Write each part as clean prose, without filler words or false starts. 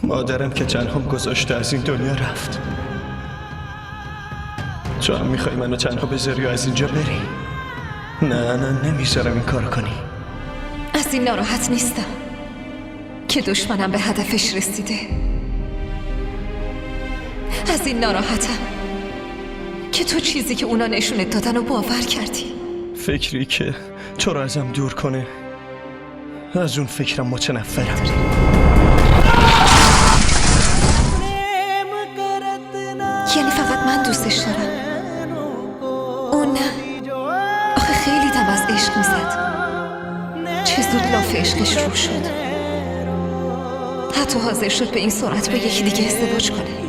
مادرم که تنهام گذاشته از این دنیا رفت. تو هم میخوای منو تنها بذاری و از اینجا بری؟ نه نمیذارم این کار کنی. از این ناراحت نیستم که دشمنم به هدفش رسیده. از این ناراحتم که تو چیزی که اونا نشونت دادن و باور کردی. فکری که تو رو ازم دور کنه، از اون فکرم متنفرم. یعنی فقط من دوستش دارم؟ اون نه. آخه خیلی دم از عشق میزد. چه زود لاف عشقش رو شد. حتی حاضر شد به این سرعت با یکی دیگه ازدواج کنه.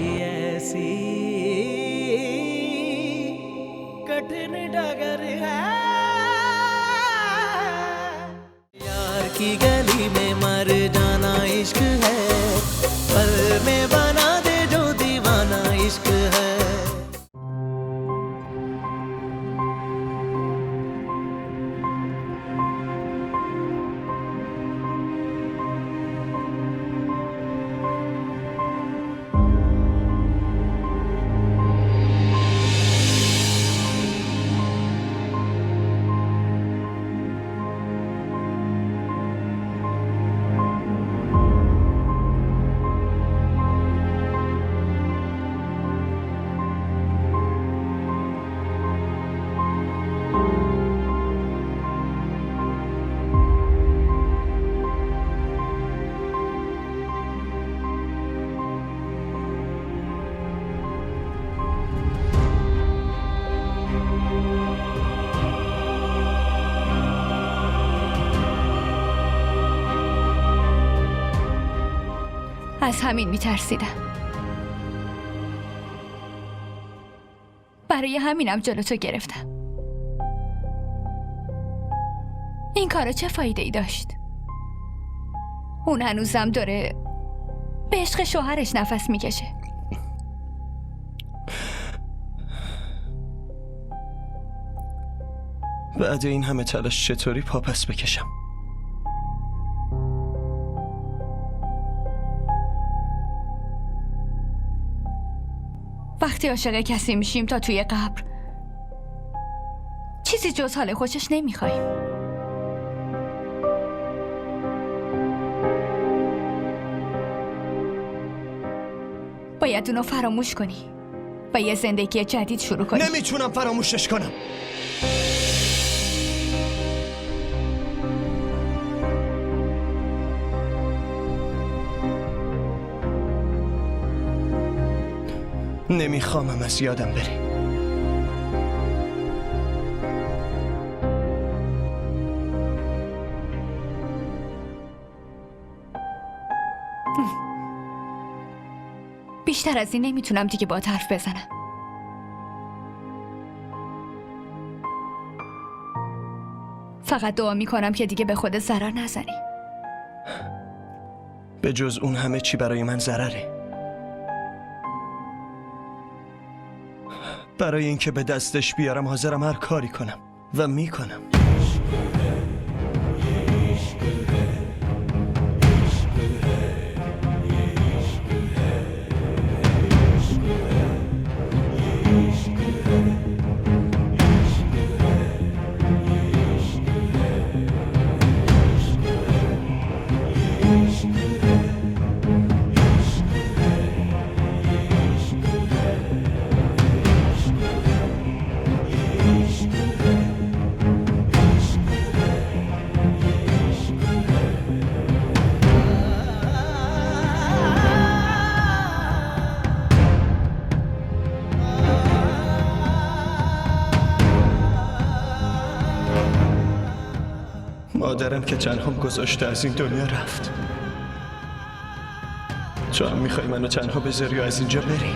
की गली में मर जाना इश्क है, पल में बना दे जो दीवाना इश्क है। از همین میترسیدم. برای همینم جلوتو گرفتم. این کارا چه فایده ای داشت؟ اون هنوزم داره به عشق شوهرش نفس میکشه. بعد این همه تلاش چطوری پا پس بکشم؟ وقتی عاشق کسی میشیم تا توی قبر چیزی جز حال خوشش نمیخوایم. باید اونو فراموش کنی و یه زندگی جدید شروع کنی. نمیتونم فراموشش کنم. نمیخوامم از یادم بری. بیشتر از این نمیتونم دیگه با حرف بزنم. فقط دعا میکنم که دیگه به خودت ضرر نزنی. به جز اون همه چی برای من ضرره. برای اینکه به دستش بیارم حاضرم هر کاری کنم و میکنم. مادرم که تنهام گذاشته از این دنیا رفت. تو هم میخوای منو تنها بذاری و از اینجا بری؟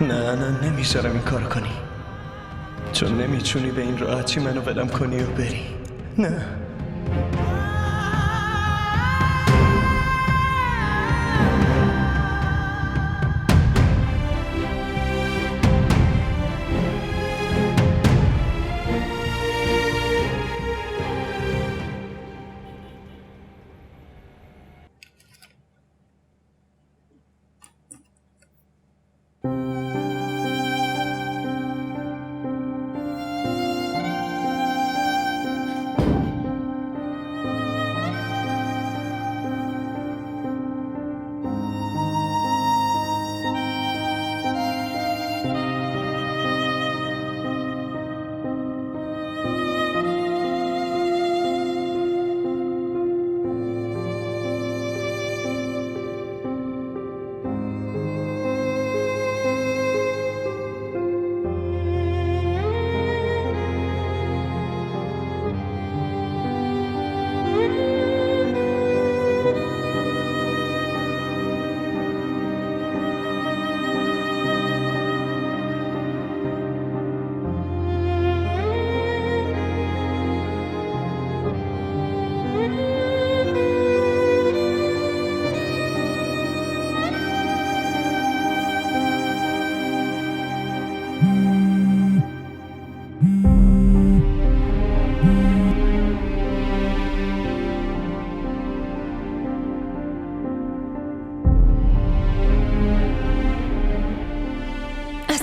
نه نمیذارم این کار کنی. تو نمیتونی به این راحتی منو ولم کنی و بری. نه.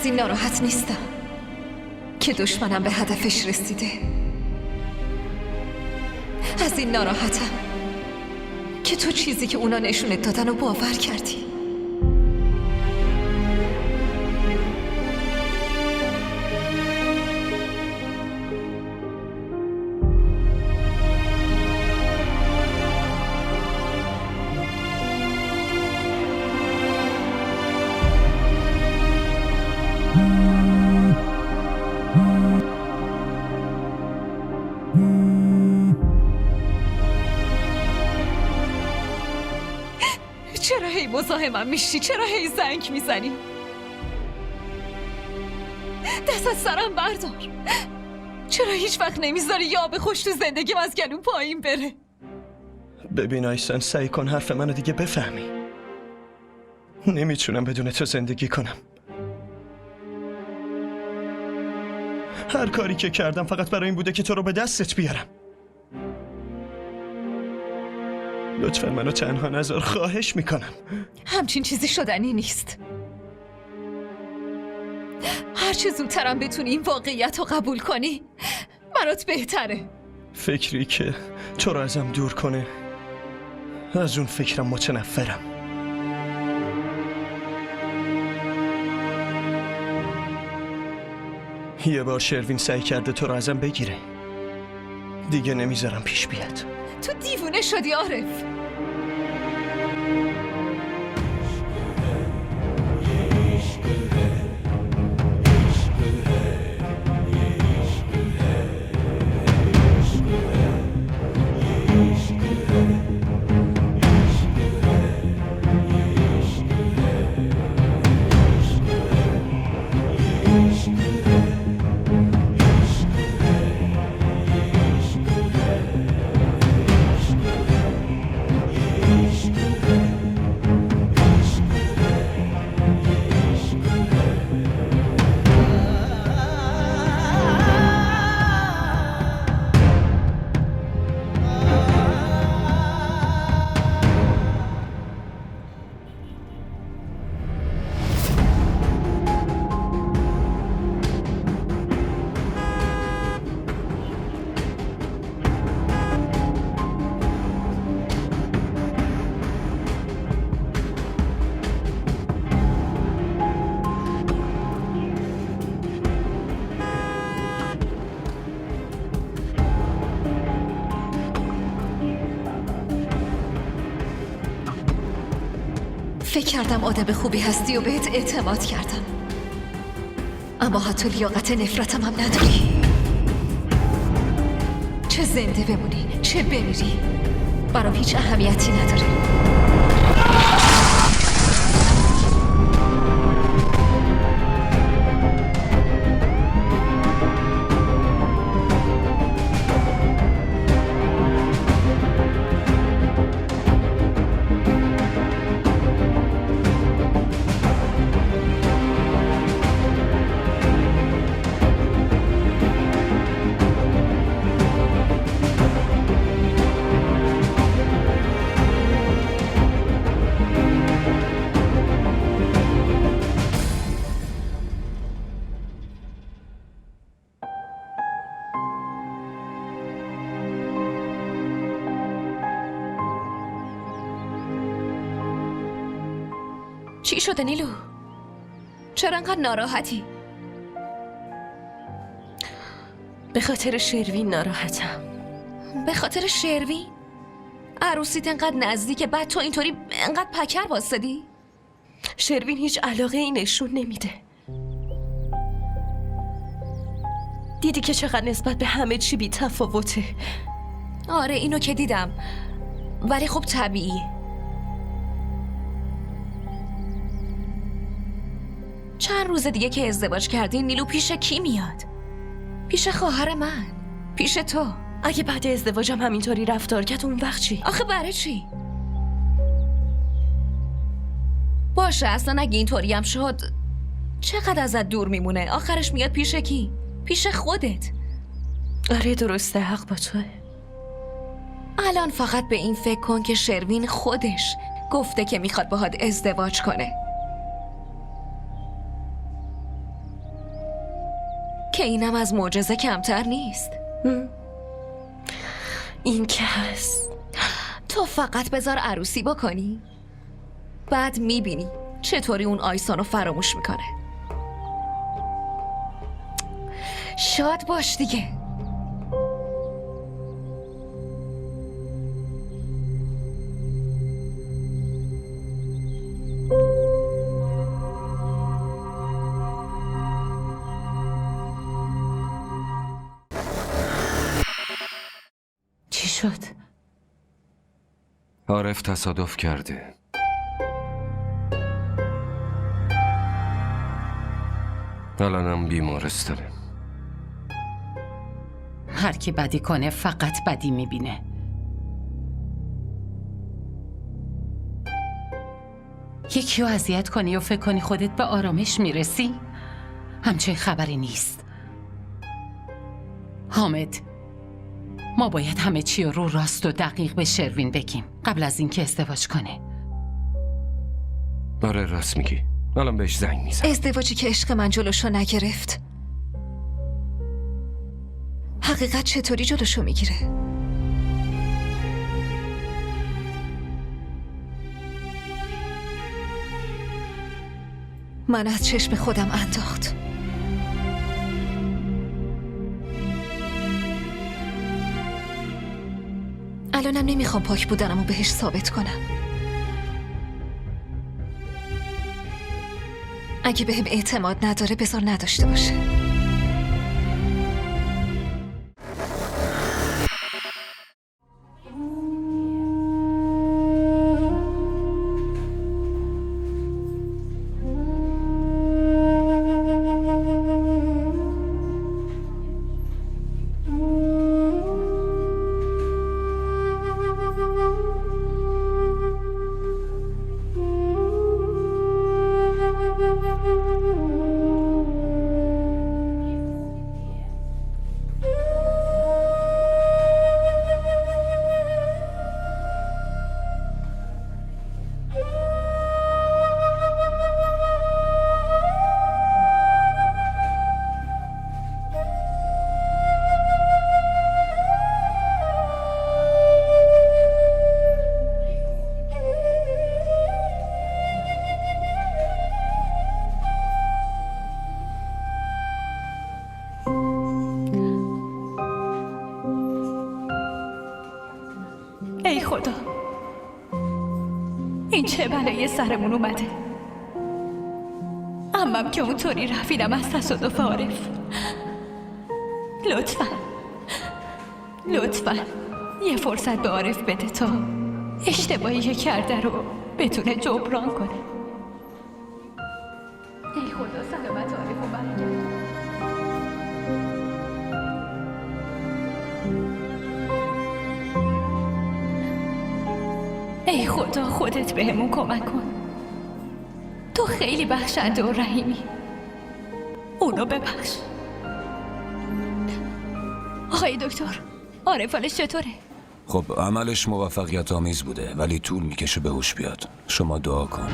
از این ناراحت نیستم که دشمنم به هدفش رسیده. از این ناراحتم که تو چیزی که اونا نشونت دادن رو باور کردی. چرا هی مزاحمم میشی؟ چرا هی زنگ میزنی؟ دست از سرم بردار. چرا هیچ وقت نمیذاری یه آب خوش تو زندگیم از گلوم پایین بره؟ ببین آیسن، سعی کن حرف منو دیگه بفهمی. نمیتونم بدون تو زندگی کنم. هر کاری که کردم فقط برای این بوده که تو رو به دستت بیارم. لطفا منو تنها نذار، خواهش میکنم. همچین چیزی شدنی نیست. هرچه زودترم بتونی این واقعیت رو قبول کنی برات بهتره. فکری که تو رو ازم دور کنه، از اون فکرم متنفرم. یه بار شروین سعی کرده تو رو ازم بگیره، دیگه نمیذارم پیش بیاد. تو دیوونه شدی عارف. فکر کردم آدم خوبی هستی و بهت اعتماد کردم، اما حتی لیاقت نفرتم هم نداری. چه زنده بمونی چه بمیری برام هیچ اهمیتی نداره. چی شده نیلو؟ چرا انقدر ناراحتی؟ به خاطر شروین ناراحتم. به خاطر شروین؟ عروسیت انقدر نزدیکه، بعد تو اینطوری انقدر پکر واسدی؟ شروین هیچ علاقه ای نشون نمیده. دیدی که چقدر نسبت به همه چی بی تفاوته. آره اینو که دیدم، ولی خب طبیعیه. چند روز دیگه که ازدواج کردین نیلو پیش کی میاد؟ پیش خواهر من، پیش تو. اگه بعد ازدواجم همینطوری رفتار کرد اون وقت چی؟ آخه برای چی؟ باشه اصلا اگه اینطوری هم شد چقدر ازت دور میمونه؟ آخرش میاد پیش کی؟ پیش خودت. آره درسته، حق با توه. الان فقط به این فکر کن که شروین خودش گفته که میخواد باهات ازدواج کنه. که اینم از معجزه کمتر نیست. این که هست. تو فقط بذار عروسی بکنی، بعد میبینی چطوری اون آیسانو فراموش میکنه. شاد باش دیگه. چی شد؟ عارف تصادف کرده. الانم بیمارستانه. هر کی بدی کنه فقط بدی میبینه. یکی رو اذیت کنی و فکر کنی خودت به آرامش میرسی؟ همچین خبری نیست. حامد، ما باید همه چی رو راست و دقیق به شروین بگیم قبل از اینکه ازدواج کنه. آره راست میگی. الان بهش زنگ میزنم. ازدواجی که عشق من جلوشو نگرفت، حقیقت چطوری جلوشو میگیره؟ من از چشم خودم انداخت. الانم نمیخوام پاک بودنمو بهش ثابت کنم. اگه بهم اعتماد نداره بذار نداشته باشه. ای خدا، این چه بلایی سرمون اومده؟ عمم که اونطوری رفیدم از تصادف عارف. لطفاً یه فرصت به عارف بده تا اشتباهی که کرده رو بتونه جبران کنه. ای خدا سلامت عارف رو برگرد. ای خدا خودت بهمون کمک کن. تو خیلی بخشنده و رحیمی. اونو ببخش. آقای دکتر، عارف حالش چطوره؟ خب عملش موفقیت آمیز بوده ولی طول میکشه به هوش بیاد. شما دعا کن.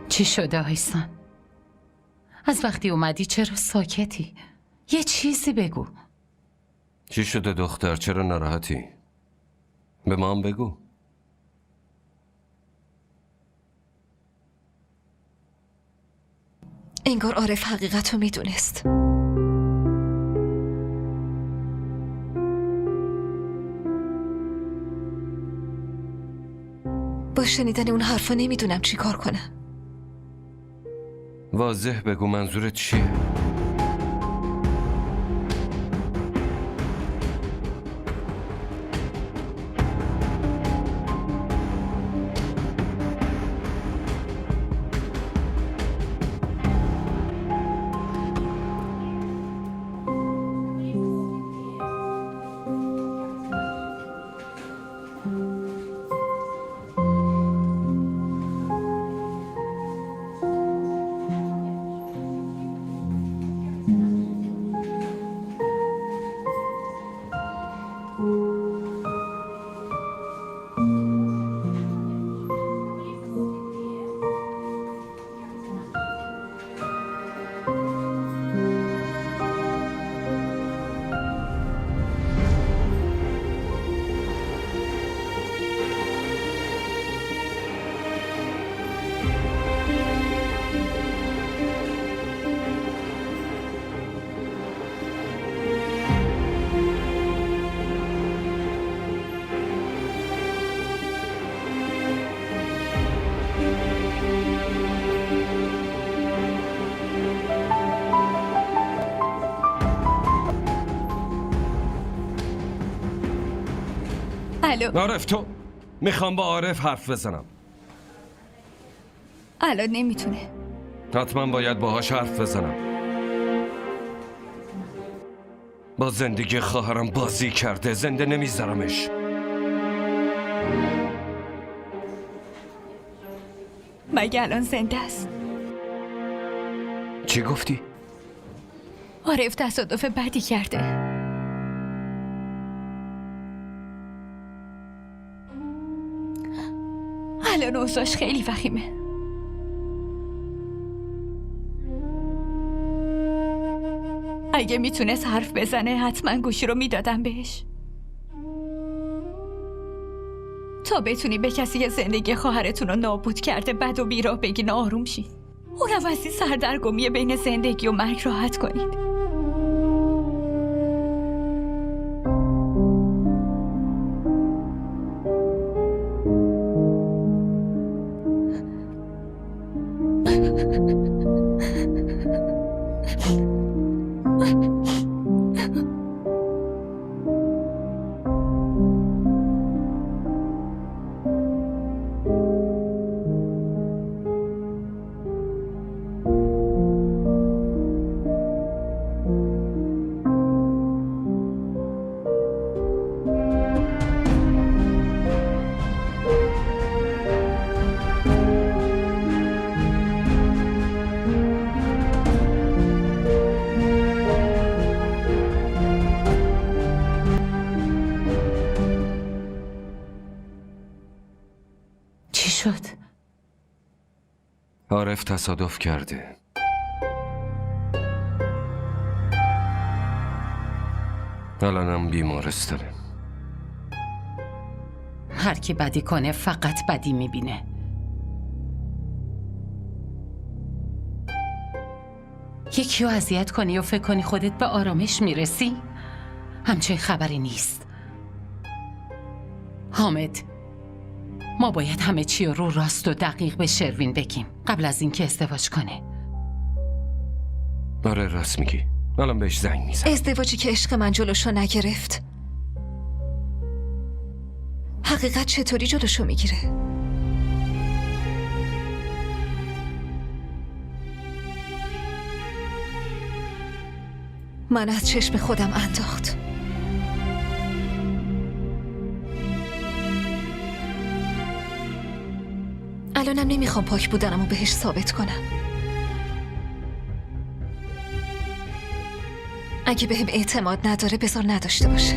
چی شده آیسان؟ از وقتی اومدی چرا ساکتی؟ یه چیزی بگو. چی شده دختر؟ چرا ناراحتی؟ به ما هم بگو. انگار عارف حقیقت رو میدونست. با شنیدن اون حرفا نمیدونم چی کار کنم. واضح بگو منظورت چیه؟ عارف تو میخوام با عارف حرف بزنم. الان نمیتونه. حتما باید باهاش حرف بزنم. با زندگی خواهرم بازی کرده، زنده نمیذارمش. مگه الان زنده است؟ چی گفتی؟ عارف تصادف بدی کرده. الان اوضاعش خیلی وخیمه. اگه میتونست حرف بزنه حتما گوشی رو میدادم بهش، تا بتونی به کسی که زندگی خواهرتون رو نابود کرده بد و بیراه بگین آروم شین. اونم از این سردرگمی بین زندگی و مرگ راحت کنید. چی شد؟ عارف تصادف کرده. الانم بیمارستانه. هر کی بدی کنه فقط بدی میبینه. یکی رو اذیت کنی و فکر کنی خودت به آرامش میرسی؟ همچین خبری نیست. حامد، ما باید همه چی رو راست و دقیق به شروین بگیم قبل از اینکه ازدواج کنه. آره راست میگی. الان بهش زنگ میزنم. ازدواجی که عشق من جلوشو نگرفت، حقیقت چطوری جلوشو میگیره؟ من از چشم خودم انداخت. الانم نمیخوام پاک بودنم و بهش ثابت کنم. اگه بهم اعتماد نداره بذار نداشته باشه.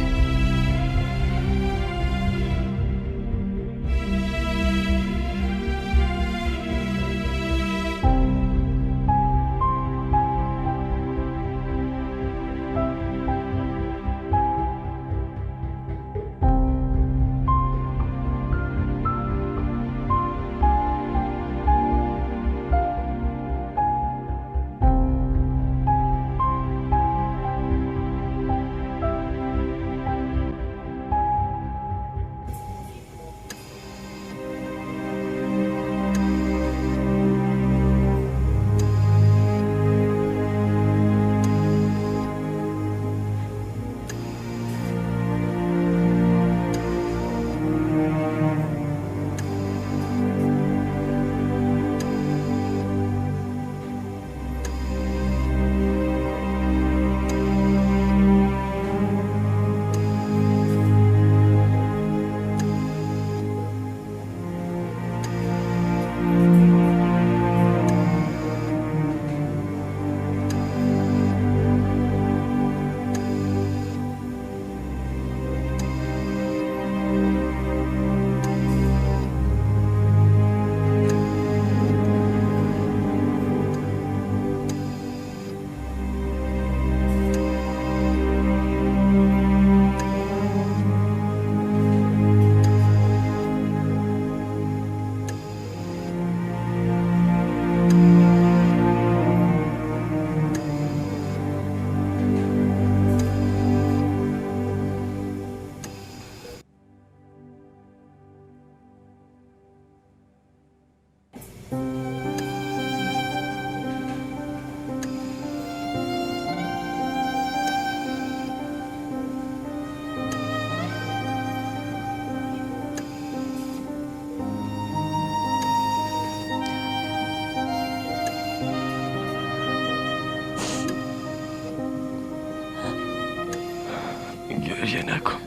گریه نکن.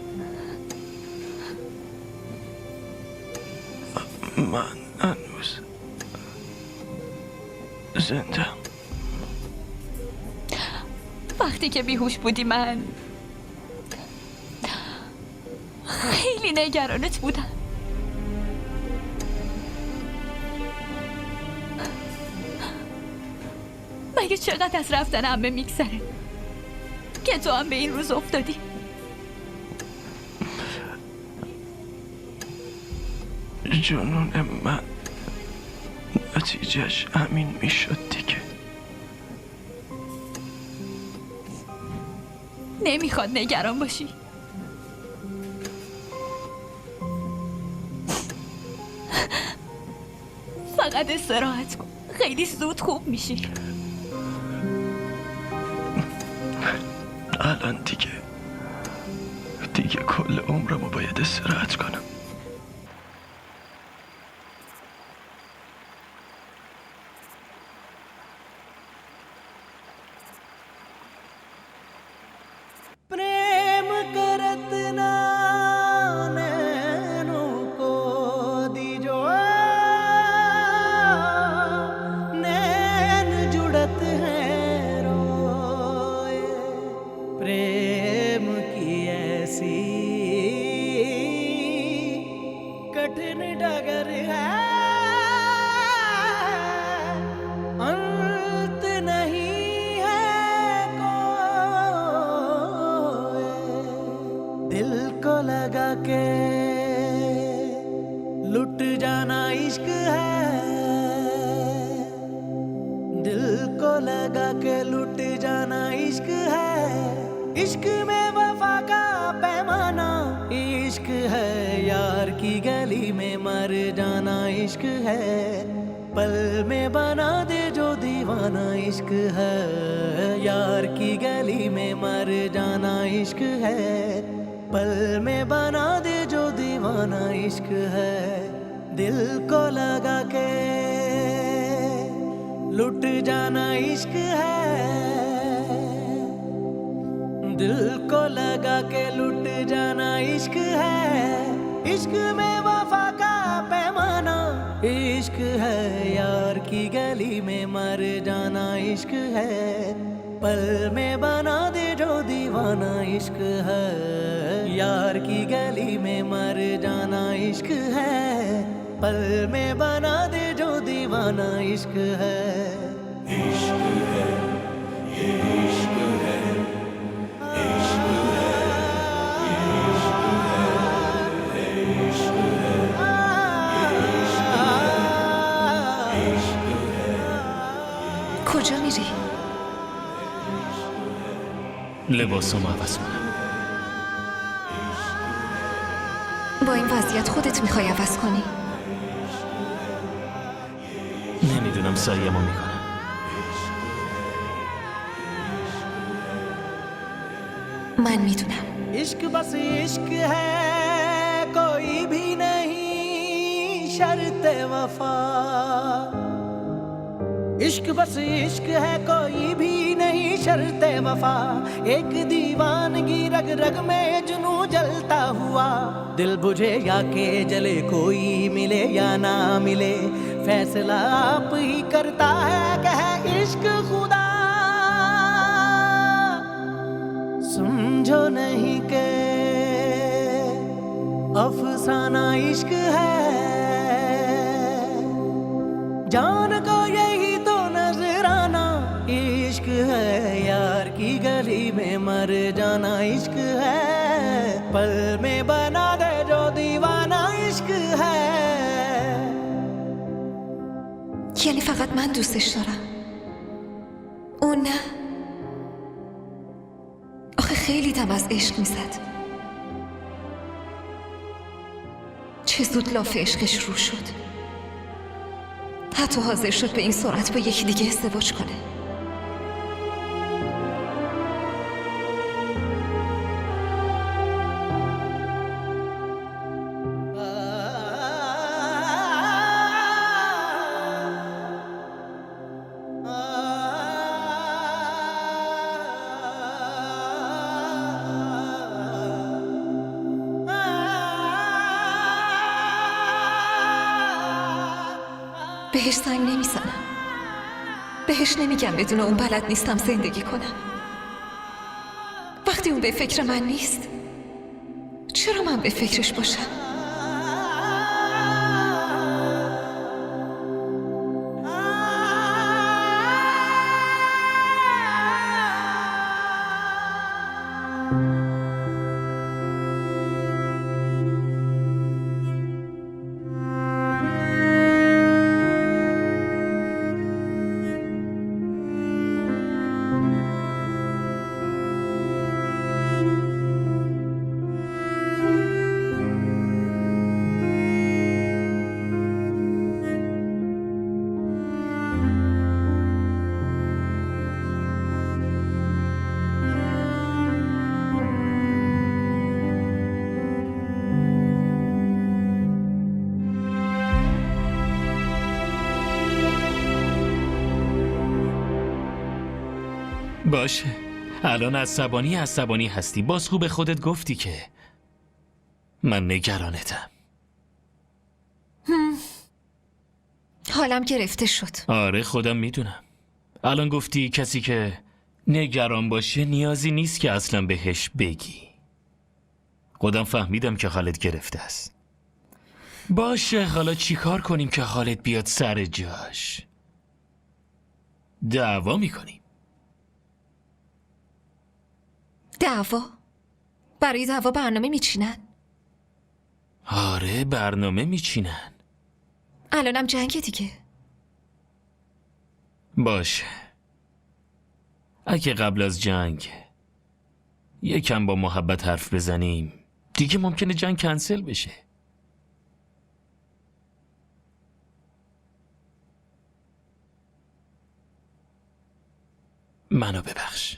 من هنوز زنده. وقتی که بیهوش بودی من خیلی نگرانت بودم. مگه چقدر از رفتن عمه میگذره که تو هم به این روز افتادی؟ جنون من نتیجهش همین میشد دیگه. نمیخواد نگران باشی. فقط استراحت کن، خیلی زود خوب میشی. الان دیگه کل عمرمو باید استراحت کنم. प्रेम करत ना नैनों को दीजो, नैन जुड़त हैं रोए। प्रेम की ऐसी कठिन डगर है, अंत नहीं है कोई। दिल को लगा के लुट जाना इश्क है, दिल को लगा के लुट जाना इश्क है। इश्क में वफा का पैमाना इश्क है, यार की गली में मर जाना इश्क है। पल में बना दे जो दीवाना इश्क है, यार की गली में मर जाना इश्क है। पल में बना दे जो दीवाना इश्क है। दिल को लगा के लुट जाना इश्क है, दिल को लगा के लुट जाना इश्क है। इश्क में वफा का पैमाना इश्क है, यार की गली में मर जाना इश्क है। पल में बना दे जो दीवाना इश्क है, यार की गली में मर जाना इश्क है। पल में बना दे जो दीवाना इश्क है। इश्क है, ये इश्क है, इश्क है, ये इश्क है, इश्क है। کجا میری؟ لباسم عوض کنم. با این وضعیت خودت میخوای عوض کنی؟ نمیدونم سعیمو میکنم. من میدونم. इश्क बस इश्क है, कोई भी नहीं शर्त वफा। इश्क बस इश्क है, कोई भी नहीं शर्त वफा। एक दीवानगी रग रग में जुनू जलता हुआ, दिल बुझे या के जले, कोई मिले या ना मिले, फैसला आप ही करता है कह इश्क खुदा। समझो नहीं के अफसाना इश्क है, जान को यही तो नजराना इश्क है। यार की गली में मर जाना इश्क है, पल में बना दे जो दीवाना इश्क है। یعنی فقط من دوستش دارم، اون نه؟ آخه خیلی دم از عشق میزد. چه زود لاف عشقش رو شد، حتی حاضر شد به این سرعت با یکی دیگه ازدواج کنه. بهش زنگ نمیزنم. بهش نمیگم بدون اون بلد نیستم زندگی کنم. وقتی اون به فکر من نیست، چرا من به فکرش باشم؟ باشه، الان عصبانی هستی. باز خوب خودت گفتی که من نگرانتم. حالم گرفته شد. آره خودم میدونم. الان گفتی کسی که نگران باشه نیازی نیست که اصلا بهش بگی. خودم فهمیدم که حالت گرفته است. باشه، حالا چی کار کنیم که حالت بیاد سر جاش؟ دعوا میکنیم. دعوا؟ برای دعوا برنامه میچینن؟ آره برنامه میچینن. الانم جنگ دیگه. باشه، اگه قبل از جنگ یکم با محبت حرف بزنیم دیگه ممکنه جنگ کنسل بشه. منو ببخش.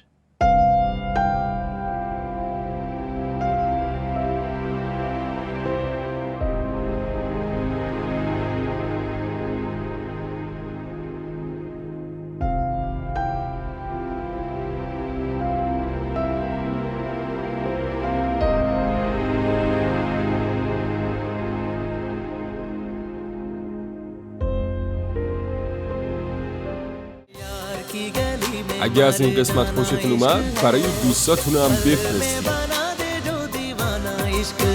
اگه از این قسمت خوشتون اومد برای دوستاتون هم بفرستید. बना दे जो दीवाना इश्क